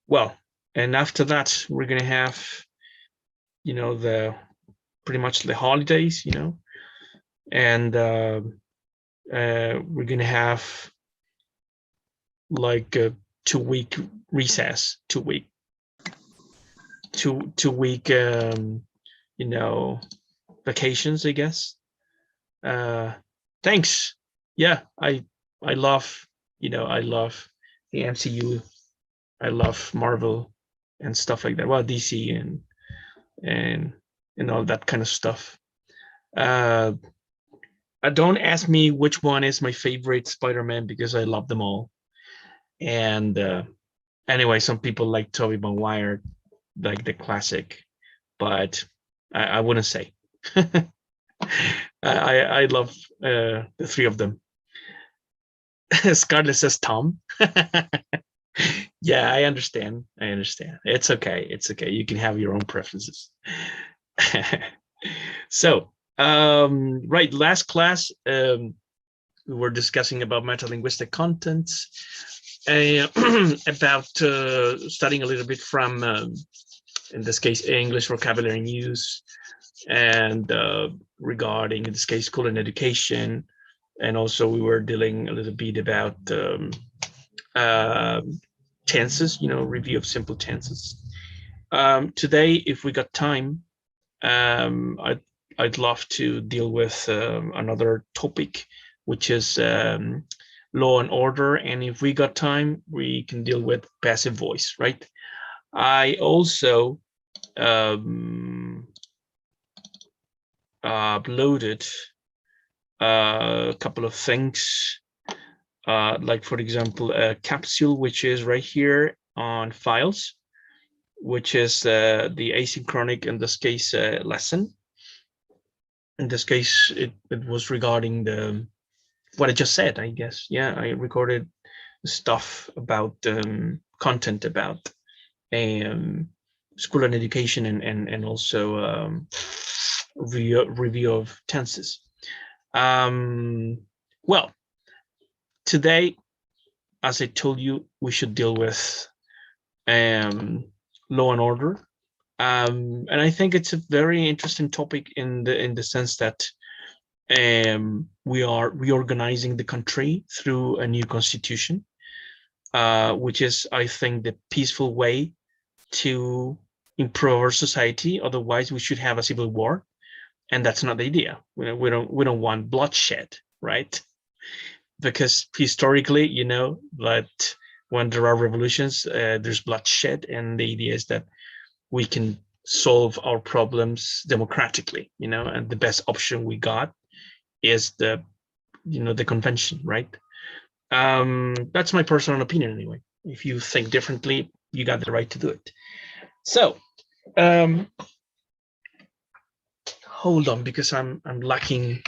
Well, and after that, we're gonna have, the pretty much the holidays, and we're gonna have like a 2 week recess, 2 week, two week, vacations, I guess. Thanks. Yeah, I love, I love the MCU. I love Marvel and stuff like that. Well, DC and all that kind of stuff. Uh, don't ask me which one is my favorite Spider-Man because I love them all. And anyway, some people like Tobey Maguire, like the classic, but I wouldn't say. I love the three of them. Scarlett says Tom. Yeah, I understand. I understand. It's okay. It's okay. You can have your own preferences. So, right, last class, we were discussing about metalinguistic contents, about studying a little bit from, in this case, English vocabulary and use, and regarding, in this case, school and education. And also we were dealing a little bit about tenses, review of simple tenses. Today, if we got time, I'd love to deal with another topic, which is law and order. And if we got time, we can deal with passive voice, right? I also uploaded a couple of things, like, for example, a capsule, which is right here on files, which is the asynchronic, in this case, lesson. In this case, it was regarding what I just said, I guess. Yeah, I recorded stuff about content about school and education, and also review of tenses. Well, today, as I told you, we should deal with law and order. And I think it's a very interesting topic in the sense that we are reorganizing the country through a new constitution, which is, I think, the peaceful way to improve our society. Otherwise, we should have a civil war, and that's not the idea. We don't want bloodshed, right? Because historically, that when there are revolutions, there's bloodshed, and the idea is that we can solve our problems democratically, and the best option we got is the convention, right? That's my personal opinion anyway. If you think differently, you got the right to do it. So hold on, because I'm lacking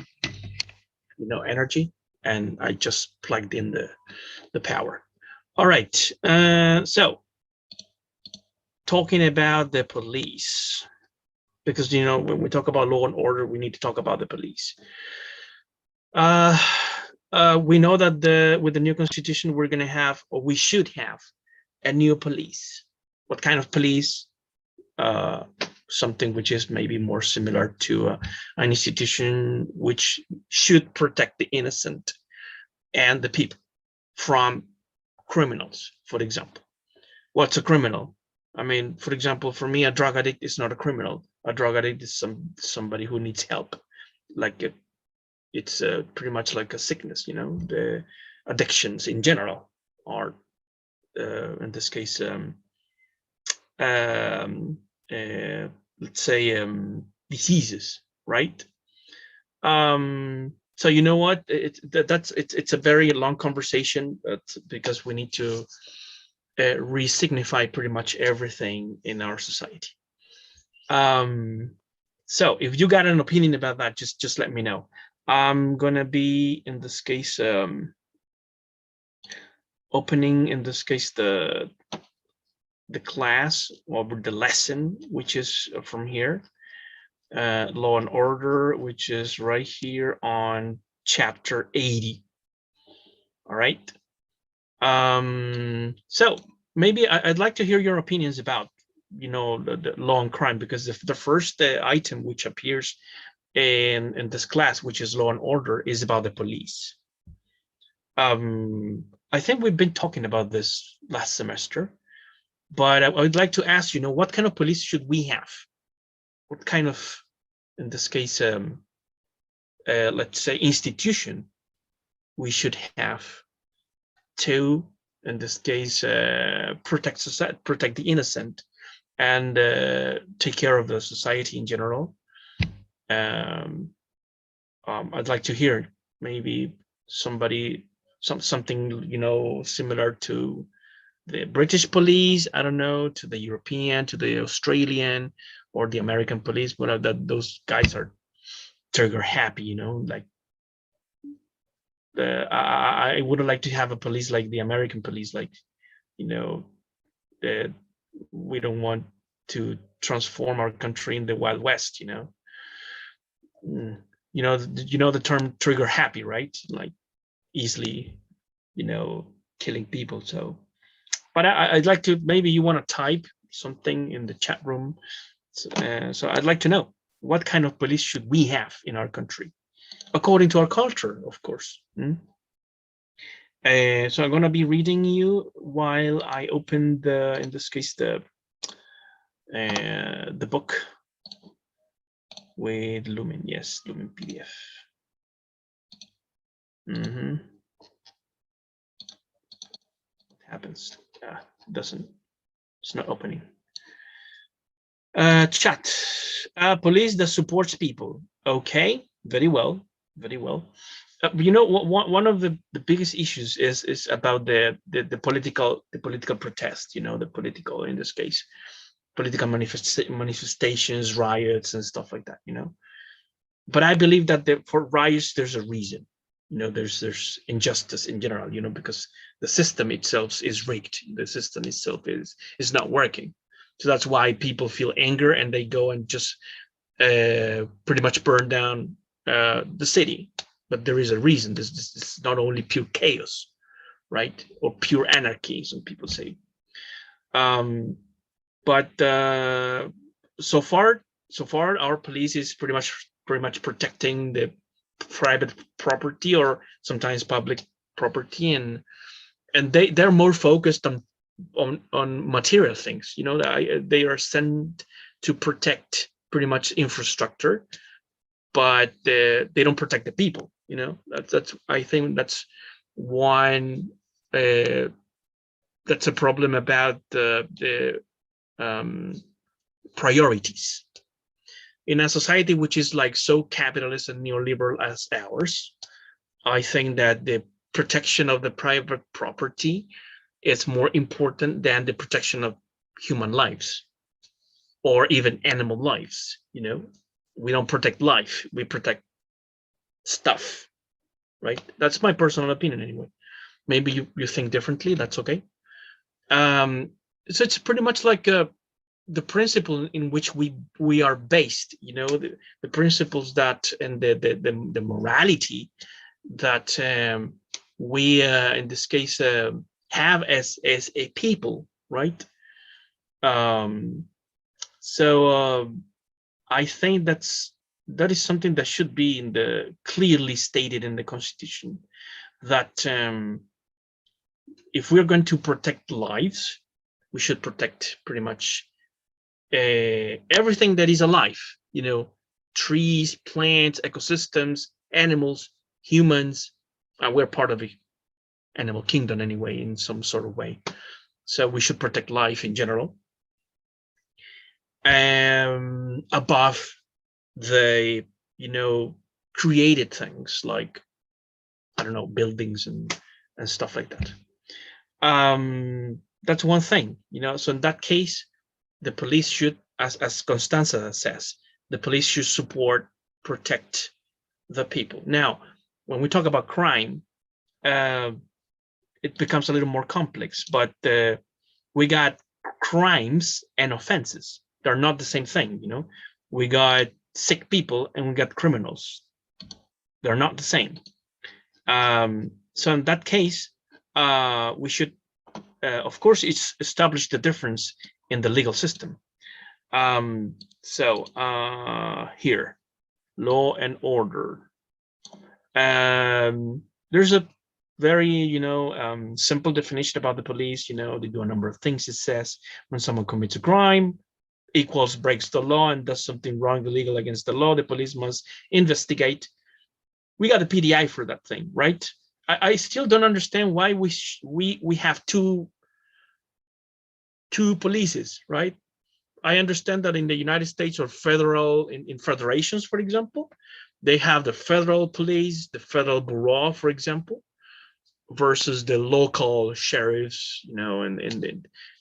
energy, and I just plugged in the power. All right, so talking about the police, because when we talk about law and order, we need to talk about the police. We know that with the new constitution, we're going to have, or we should have, a new police. What kind of police? Something which is maybe more similar to an institution which should protect the innocent and the people from criminals, for example. What's a criminal? I mean, for example, for me, a drug addict is not a criminal. A drug addict is somebody who needs help. Like it's pretty much like a sickness, the addictions in general are, in this case, let's say, diseases, right? So you know what? It's a very long conversation, because we need to re-signify pretty much everything in our society. So if you got an opinion about that, just let me know. I'm gonna be, in this case, opening, in this case, the class, or the lesson, which is from here, law and order, which is right here on chapter 80. All right. So maybe I'd like to hear your opinions about, the law and crime, because the first item which appears in this class, which is law and order, is about the police. I think we've been talking about this last semester, but I would like to ask, what kind of police should we have? What kind of, in this case, let's say, institution we should have to, in this case, protect society, protect the innocent, and take care of the society in general. I'd like to hear maybe something similar to the British police, I don't know, to the European, to the Australian, or the American police, but that those guys are trigger happy, like I would like to have a police like the American police, like, we don't want to transform our country in the Wild West, the term trigger happy, right? Like easily, killing people. So, but I'd like to, maybe you want to type something in the chat room. So I'd like to know, what kind of police should we have in our country, according to our culture, of course. So I'm going to be reading you while I open in this case, the book with Lumen. Yes, Lumen PDF. What happens? It's not opening. Chat. Police that supports people. Okay, very well, very well. One of the biggest issues is about the political protest. The political, in this case, political manifestations, riots, and stuff like that. But I believe that for riots, there's a reason. There's injustice in general. Because the system itself is rigged. The system itself is not working. So that's why people feel anger and they go and just pretty much burn down the city. But there is a reason. This is not only pure chaos, right? Or pure anarchy, some people say. But so far, our police is pretty much protecting the private property, or sometimes public property, and they're more focused on material things. They are sent to protect pretty much infrastructure, but they don't protect the people. That's I think that's one that's a problem about the priorities in a society which is like so capitalist and neoliberal as ours. I think that the protection of the private property is more important than the protection of human lives, or even animal lives. We don't protect life, we protect stuff, right? That's my personal opinion anyway. Maybe you think differently, that's okay. So it's pretty much like the principle in which we are based, the principles that, and the morality that we in this case have as a people, right? So I think that is something that should be clearly stated in the Constitution, that if we're going to protect lives, we should protect pretty much everything that is alive, trees, plants, ecosystems, animals, humans. We're part of the animal kingdom anyway, in some sort of way. So we should protect life in general, above the created things like, I don't know, buildings and stuff like that. That's one thing, so in that case, the police should, as Constanza says, the police should support, protect the people. Now, when we talk about crime, it becomes a little more complex, but we got crimes and offenses. They're not the same thing. We got sick people and we got criminals. They're not the same. So in that case, we should of course, it's established the difference in the legal system. Here, law and order. There's a very, simple definition about the police. They do a number of things. It says when someone commits a crime, equals breaks the law and does something wrong, illegal against the law, the police must investigate. We got a PDI for that thing, right? I still don't understand why we have two polices, right? I understand that in the United States or federal, in federations, for example, they have the federal police, the federal bureau, for example, versus the local sheriffs,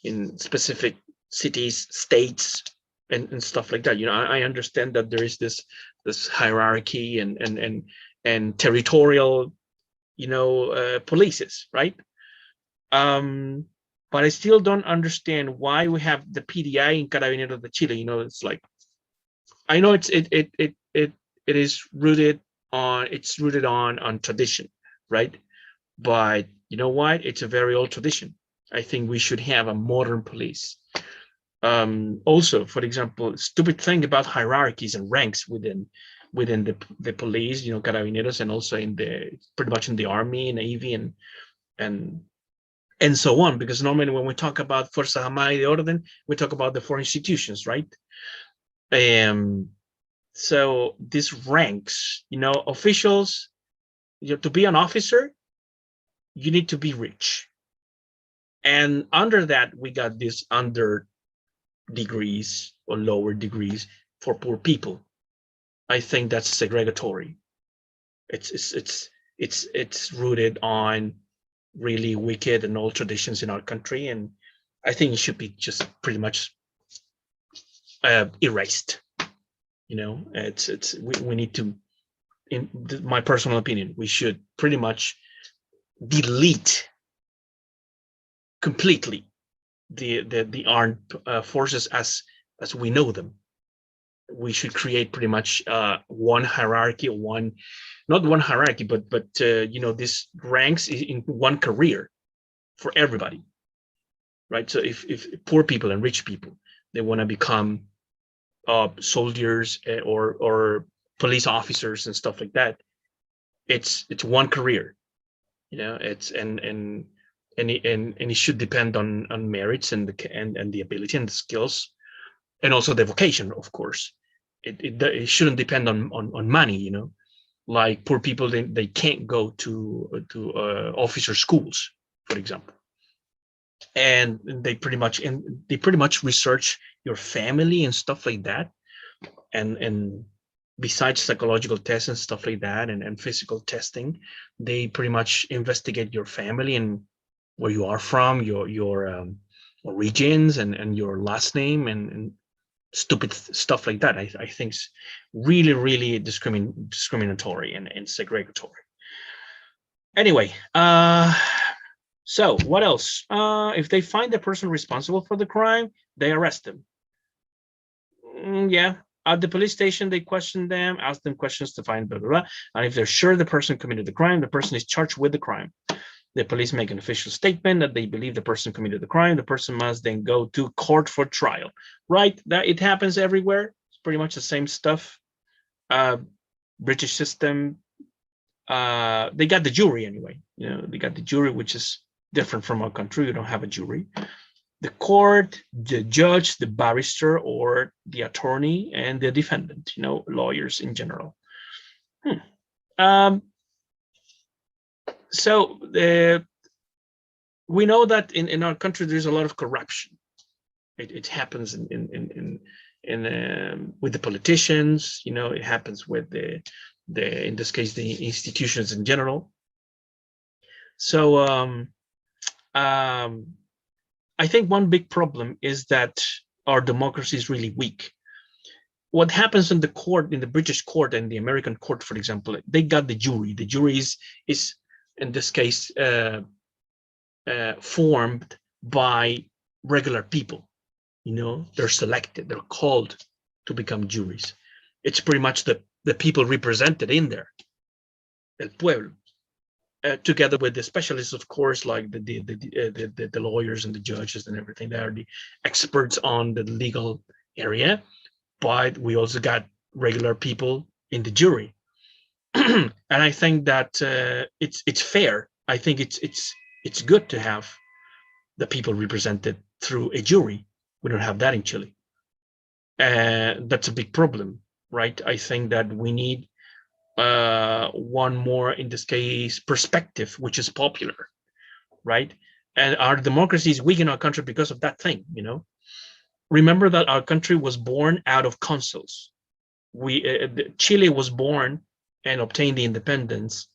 in specific cities, states, and stuff like that. I understand that there is this hierarchy and territorial, polices, right? But I still don't understand why we have the PDI in Carabineros de Chile. It's like, I know it is rooted on tradition, right? But you know what? It's a very old tradition. I think we should have a modern police. Also, for example, stupid thing about hierarchies and ranks within the police, Carabineros, and also pretty much in the army, navy, and so on. Because normally when we talk about Fuerzas Armadas de Orden, we talk about the four institutions, right? So these ranks, officials, to be an officer, you need to be rich. And under that, we got these under degrees or lower degrees for poor people. I think that's segregatory. It's rooted on really wicked and old traditions in our country, and I think it should be just pretty much erased. We need to, in my personal opinion, we should pretty much delete completely the armed forces as we know them. We should create pretty much one hierarchy, not one hierarchy, but this ranks in one career for everybody, right? So if poor people and rich people, they want to become soldiers or police officers and stuff like that, it's one career, it's and it should depend on merits and the ability and the skills, and also the vocation, of course. It shouldn't depend on money, like poor people, they can't go to officer schools, for example, and they pretty much research your family and stuff like that, and besides psychological tests and stuff like that, and physical testing, they pretty much investigate your family and where you are from, your origins and your last name and stupid stuff like that. I think it's really, really discriminatory and segregatory. Anyway, so what else? If they find the person responsible for the crime, they arrest them. Yeah. At the police station, they question them, ask them questions to find blah, blah, blah. And if they're sure the person committed the crime, the person is charged with the crime. The police make an official statement that they believe the person committed the crime. The person must then go to court for trial, right? That it happens everywhere. It's pretty much the same stuff. British system, they got the jury anyway. They got the jury, which is different from our country. We don't have a jury. The court, the judge, the barrister, or the attorney, and the defendant, lawyers in general. So we know that in our country there's a lot of corruption. It happens in with the politicians. It happens with the in this case the institutions in general. So I think one big problem is that our democracy is really weak. What happens in the court, in the British court and the American court, for example, they got the jury. The jury is in this case formed by regular people. They're selected, they're called to become juries. It's pretty much the people represented in there, el pueblo. together with the specialists, of course, like the lawyers and the judges and everything. They are the experts on the legal area, but we also got regular people in the jury. And I think that it's fair. I think it's good to have the people represented through a jury. We don't have that in Chile. That's a big problem, right? I think that we need one more, in this case, perspective, which is popular, right? And our democracy is weak in our country because of that thing, you know. Remember that our country was born out of consuls. Chile was born and obtained the independence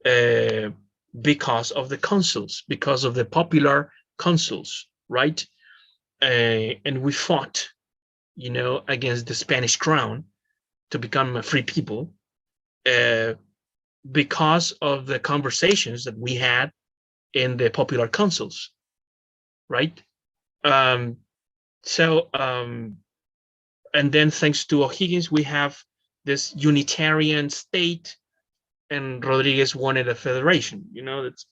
because of the consuls, because of the popular consuls, right? And we fought, you know, against the Spanish crown to become a free people, because of the conversations that we had in the popular consuls, right? And then thanks to O'Higgins, we have this unitarian state, and Rodriguez wanted a federation. You know, it's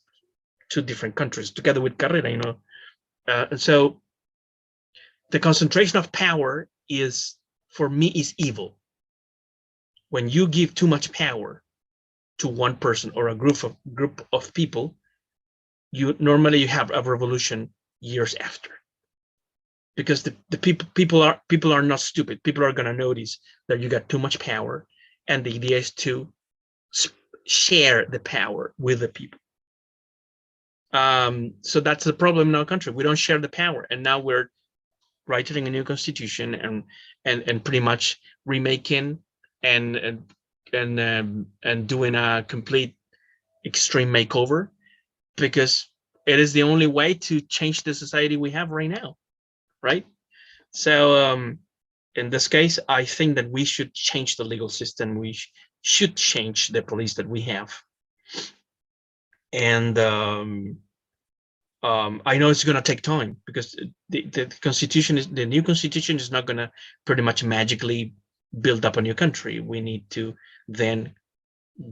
two different countries together with Carrera. You know, and so the concentration of power is, for me, is evil. When you give too much power to one person or a group of people, you normally have a revolution years after, because the people are not stupid. People are going to notice that you got too much power, and the idea is to share the power with the people. So that's the problem in our country. We don't share the power, and now we're writing a new constitution and pretty much remaking and doing a complete extreme makeover, because it is the only way to change the society we have right now, right? So in this case, I think that we should change the legal system. We should change the police that we have. And I know it's going to take time, because the constitution is, the new constitution is not going to pretty much magically build up a new country. We need to then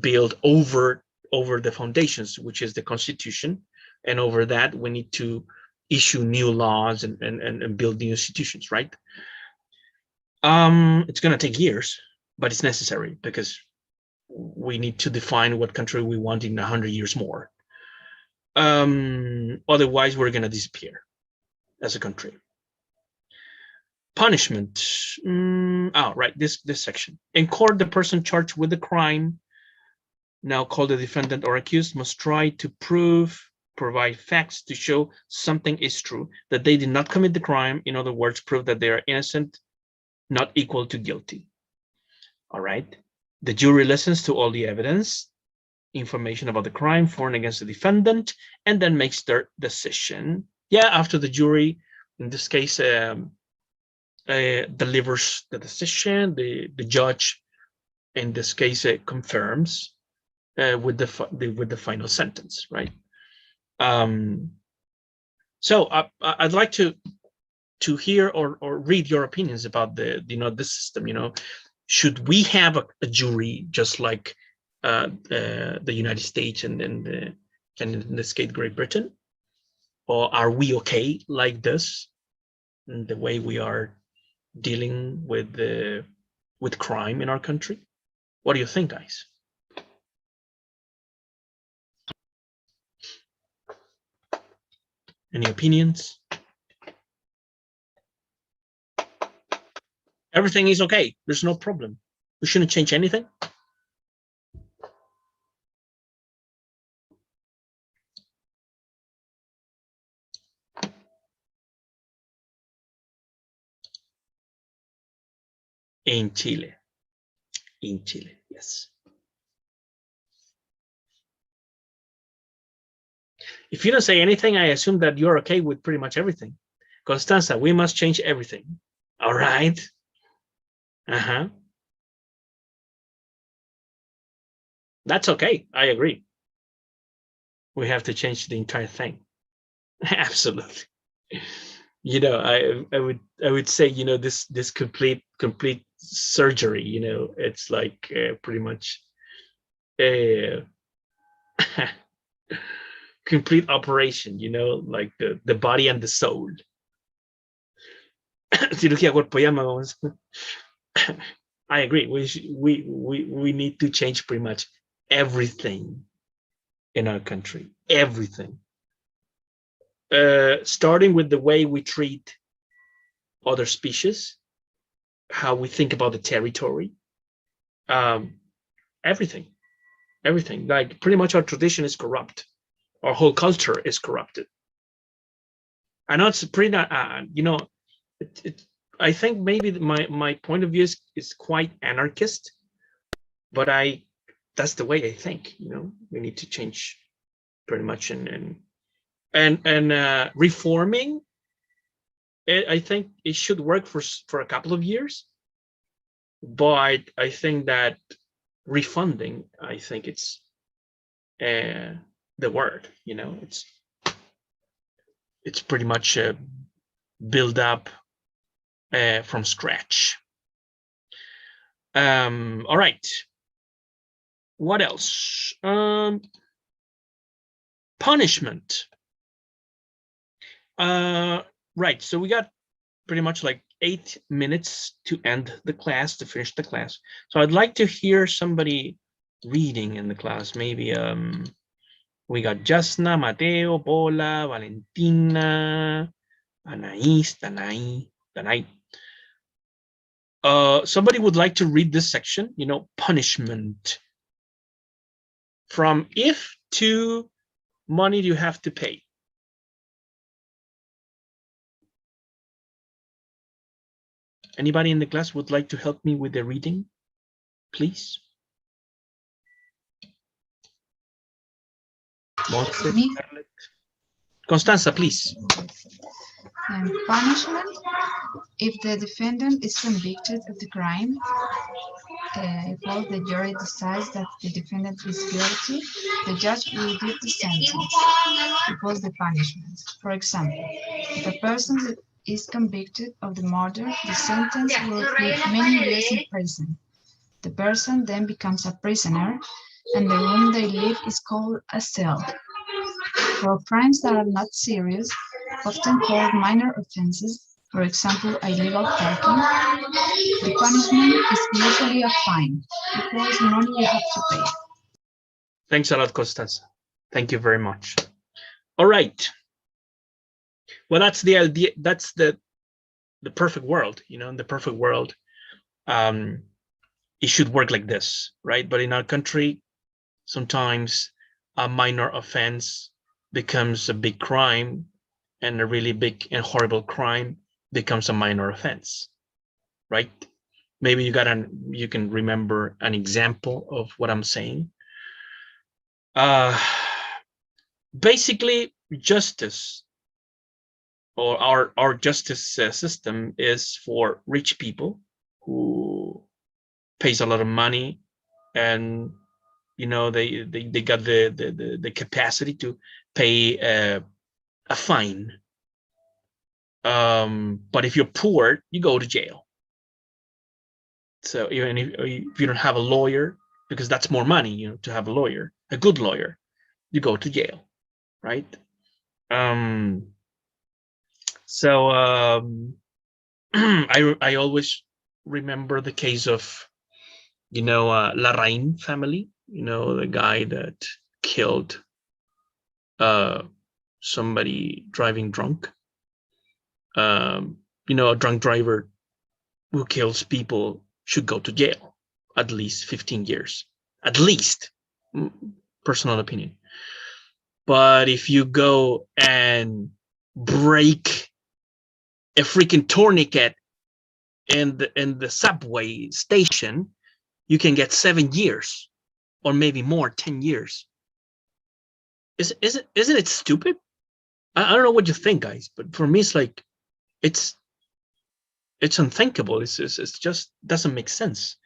build over the foundations, which is the constitution, and over that we need to issue new laws and build new institutions, right? It's going to take years, but it's necessary, because we need to define what country we want in 100 years more. Otherwise, we're going to disappear as a country. Punishment. Right, this section. In court, the person charged with the crime, now called the defendant or accused, must try to provide facts to show something is true, that they did not commit the crime. In other words, prove that they are innocent, not equal to guilty. All right. The jury listens to all the evidence, information about the crime for and against the defendant, and then makes their decision. Yeah, after the jury, in this case, delivers the decision, the judge, in this case, confirms with the final sentence, right? So I'd like to hear or read your opinions about this system. Should we have a jury just like the United States and in this case Great Britain, or are we okay like this, in the way we are dealing with crime in our country? What do you think, guys? Any opinions? Everything is okay. There's no problem. We shouldn't change anything. In Chile, yes. If you don't say anything, I assume that you're okay with pretty much everything. Constanza, we must change everything. All right. That's okay. I agree. We have to change the entire thing. Absolutely. I would say, this complete surgery, it's like pretty much complete operation, you know, like the body and the soul. Cirugía cuerpo y alma, vamos. I agree. We need to change pretty much everything in our country. Everything. Starting with the way we treat other species, how we think about the territory, everything. Like pretty much our tradition is corrupt. Our whole culture is corrupted. I know it's pretty, you know, I think maybe my point of view is quite anarchist, but that's the way I think. You know, we need to change pretty much, and reforming. I think it should work for a couple of years, but I think that refunding, I think it's the word. You know, it's pretty much build up from scratch. All right. What else? Punishment. Right. So we got pretty much like 8 minutes to end the class, to finish the class. So I'd like to hear somebody reading in the class. Maybe we got Jasna, Mateo, Paula, Valentina, Anais, Danai. Somebody would like to read this section, you know, punishment. From if to money you have to pay. Anybody in the class would like to help me with the reading, please? Constanza, please. Punishment. If the defendant is convicted of the crime, if the jury decides that the defendant is guilty, the judge will give the sentence. It was the punishment. For example, if a person is convicted of the murder, the sentence will be many years in prison. The person then becomes a prisoner, and the room they live is called a cell. For crimes that are not serious, often called minor offenses, for example, illegal parking, the punishment is usually a fine, equals money you have to pay. Thanks a lot, Constanza. Thank you very much. All right. Well, that's the idea. That's the perfect world. You know, in the perfect world, it should work like this, right? But in our country, sometimes a minor offense becomes a big crime, and a really big and horrible crime becomes a minor offense, right? Maybe you can remember an example of what I'm saying. Basically, justice, or our justice system, is for rich people who pays a lot of money, and you know they got the capacity to pay a fine. But if you're poor, you go to jail. So even if you don't have a lawyer, because that's more money, you know, to have a lawyer, a good lawyer, you go to jail, right? So I always remember the case of, you know, Larraín family, you know, the guy that killed somebody driving drunk. You know, a drunk driver who kills people should go to jail at least 15 years, at least, personal opinion. But if you go and break a freaking tourniquet in the subway station, you can get 7 years, or maybe more, 10 years. Isn't it stupid? I don't know what you think, guys, but for me, it's like, it's unthinkable. It's just doesn't make sense.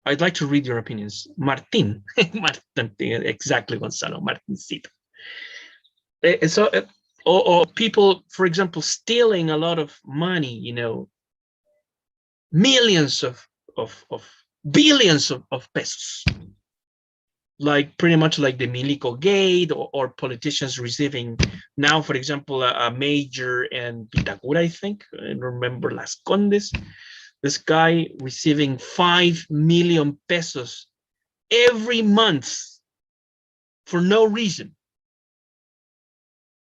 I'd like to read your opinions. Martin, Martin, exactly, Gonzalo, Martincito. So, or people, for example, stealing a lot of money, you know, millions of billions of pesos. like pretty much like the Milico Gate, or politicians receiving now, for example, a major in Pitacura, I think, I don't remember, Las Condes, this guy receiving 5 million pesos every month for no reason.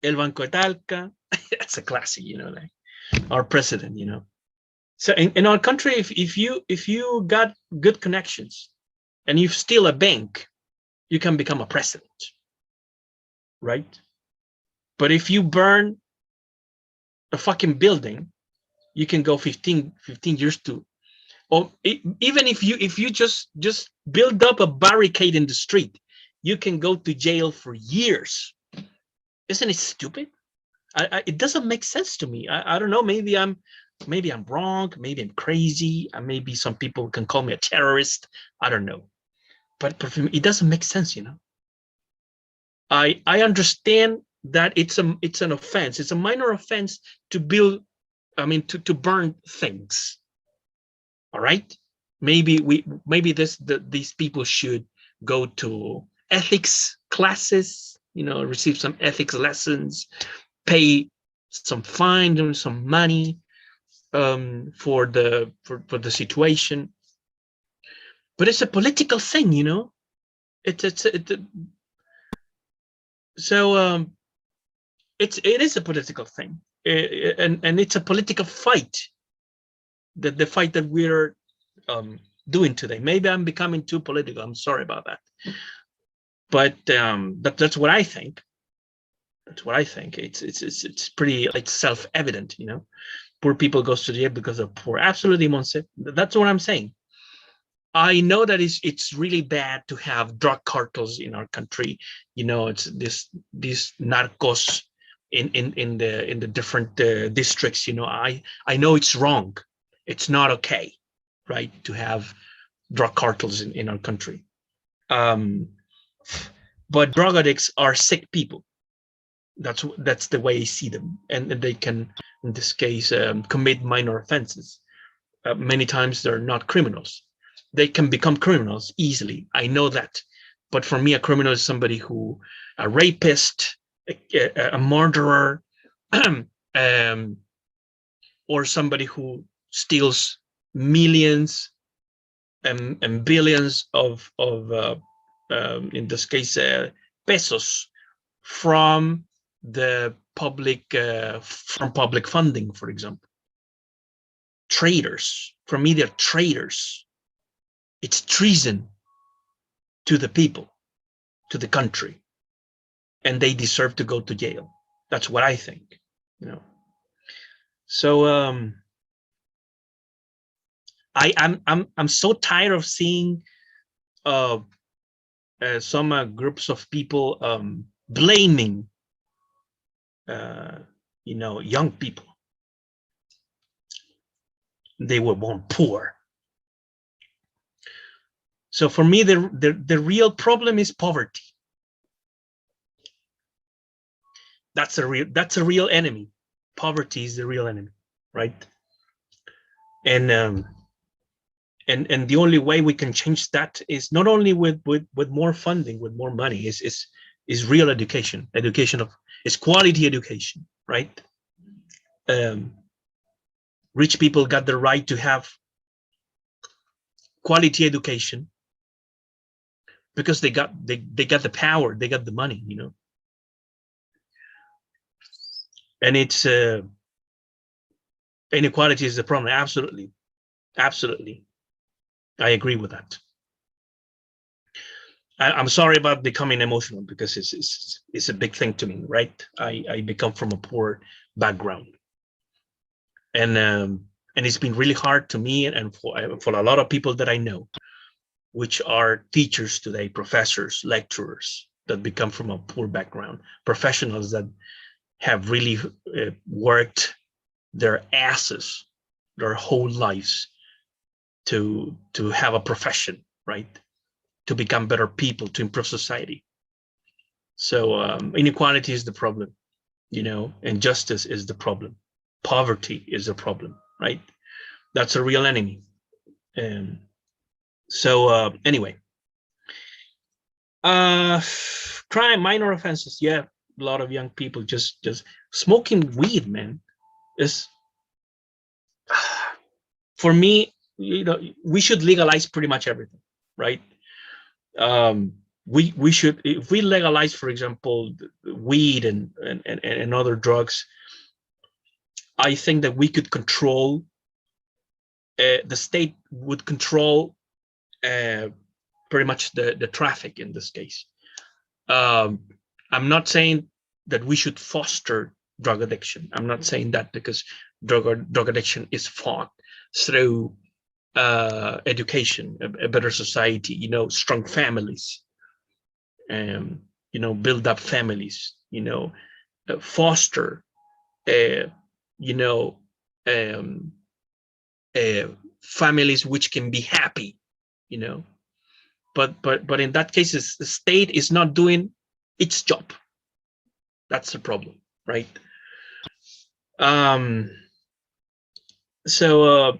El Banco de Talca, that's a classic, you know, like our president, you know. So in our country, if you got good connections and you steal a bank, you can become a president, right? But if you burn a fucking building, you can go 15 years to, or even if you just build up a barricade in the street, you can go to jail for years. Isn't it stupid? It doesn't make sense to me. I don't know. Maybe I'm wrong. Maybe I'm crazy. Maybe some people can call me a terrorist. I don't know. But for me, it doesn't make sense, you know. I understand that it's an offense. It's a minor offense to build, I mean, to burn things. All right. Maybe these people should go to ethics classes, you know, receive some ethics lessons, pay some fine and some money for the situation. But it's a political thing, you know. So it is a political thing, and it's a political fight. The fight that we're doing today. Maybe I'm becoming too political. I'm sorry about that. But that's what I think. That's what I think. It's pretty like self-evident, you know. Poor people go to jail because of poor. Absolutely, Monse. That's what I'm saying. I know that it's really bad to have drug cartels in our country. You know, it's these narcos in the different districts. You know, I know it's wrong. It's not okay, right, to have drug cartels in our country. But drug addicts are sick people. That's the way I see them, and they can, in this case, commit minor offenses. Many times they're not criminals. They can become criminals easily. I know that. But for me, a criminal is somebody who, a rapist, a murderer, or somebody who steals millions and billions of in this case, pesos from the public, from public funding, for example. Traitors. For me, they're traitors. It's treason to the people, to the country, and they deserve to go to jail. That's what I think, you know. So I'm so tired of seeing some groups of people blaming you know, young people. They were born poor. So for me, the real problem is poverty. That's a real enemy. Poverty is the real enemy, right? And the only way we can change that is not only with more funding, with more money, is real education. Is quality education, right? Rich people got the right to have quality education because they got the power, they got the money, you know. And it's inequality is the problem. Absolutely, absolutely, I agree with that. I'm sorry about becoming emotional because it's a big thing to me, right? I become from a poor background, and it's been really hard to me and for a lot of people that I know, which are teachers today, professors, lecturers that become from a poor background, professionals that have really worked their asses their whole lives to have a profession, right? To become better people, to improve society. So inequality is the problem, you know, injustice is the problem. Poverty is a problem, right? That's a real enemy. And so anyway, Crime, minor offenses. Yeah, a lot of young people just smoking weed, man. Is for me, you know, we should legalize pretty much everything, right? We should, if we legalize, for example, weed and other drugs, I think that we could control, the state would control pretty much the traffic in this case. I'm not saying that we should foster drug addiction. I'm not saying that, because drug addiction is fought through education, a better society, you know, strong families, you know, build up families, you know, foster, you know, families which can be happy, you know. But in that case, the state is not doing its job. That's the problem, right? So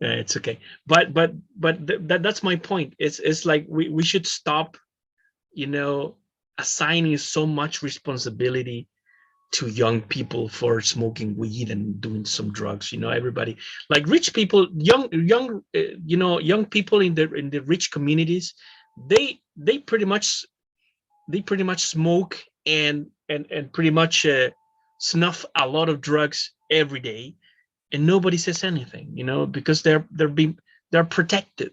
it's okay, but that's my point. It's like we should stop, you know, assigning so much responsibility to young people for smoking weed and doing some drugs. You know, everybody, like rich people, young you know, young people in the rich communities, they pretty much smoke and pretty much snuff a lot of drugs every day, and nobody says anything, you know, because they're protected,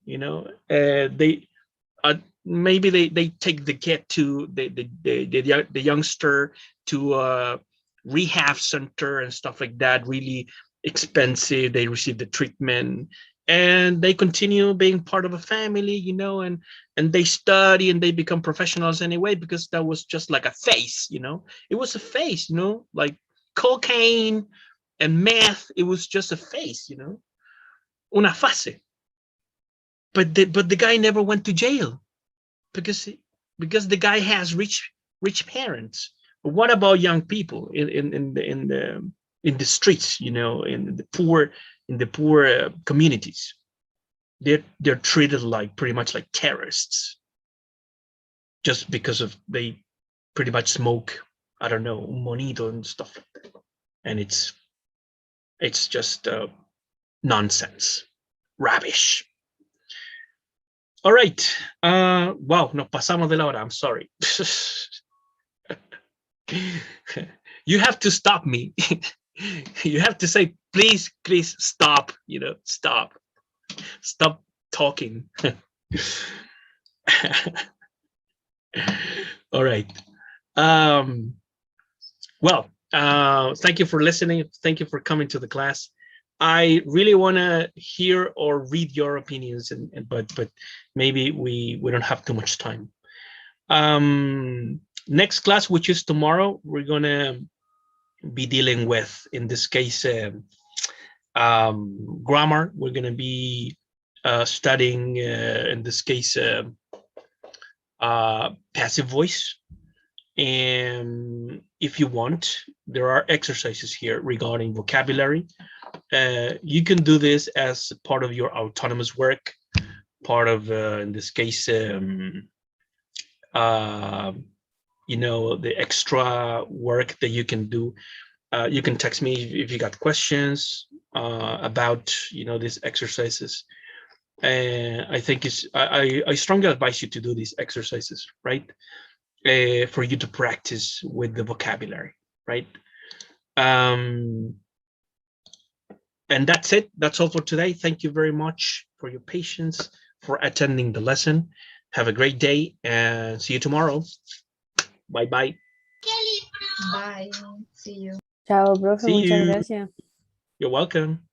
you know. They maybe they take the kid to the youngster to a rehab center and stuff like that, really expensive. They receive the treatment and they continue being part of a family, you know, and they study and they become professionals anyway, because that was just like a phase, you know. It was a phase, you know, like cocaine and meth. It was just a phase, you know, una fase. But the guy never went to jail because the guy has rich parents. But what about young people in the streets, you know, in the poor communities? They're treated like pretty much like terrorists, just because of they pretty much smoke, I don't know, monito and stuff like that. And it's just nonsense, rubbish. All right. Wow, nos pasamos de la hora. I'm sorry. You have to stop me. You have to say, please stop, you know, stop talking. All right. Well, thank you for listening. Thank you for coming to the class. I really want to hear or read your opinions, but maybe we don't have too much time. Next class, which is tomorrow, we're gonna be dealing with, in this case, grammar. We're gonna be studying, in this case, passive voice. And if you want, there are exercises here regarding vocabulary. You can do this as part of your autonomous work, part of, in this case, you know, the extra work that you can do. You can text me if you got questions about, you know, these exercises. And I think I strongly advise you to do these exercises, right? For you to practice with the vocabulary, right? And that's it. That's all for today. Thank you very much for your patience, for attending the lesson. Have a great day and see you tomorrow. Bye. Bye. See you. Chao, profe, See muchas you. gracias. You're welcome.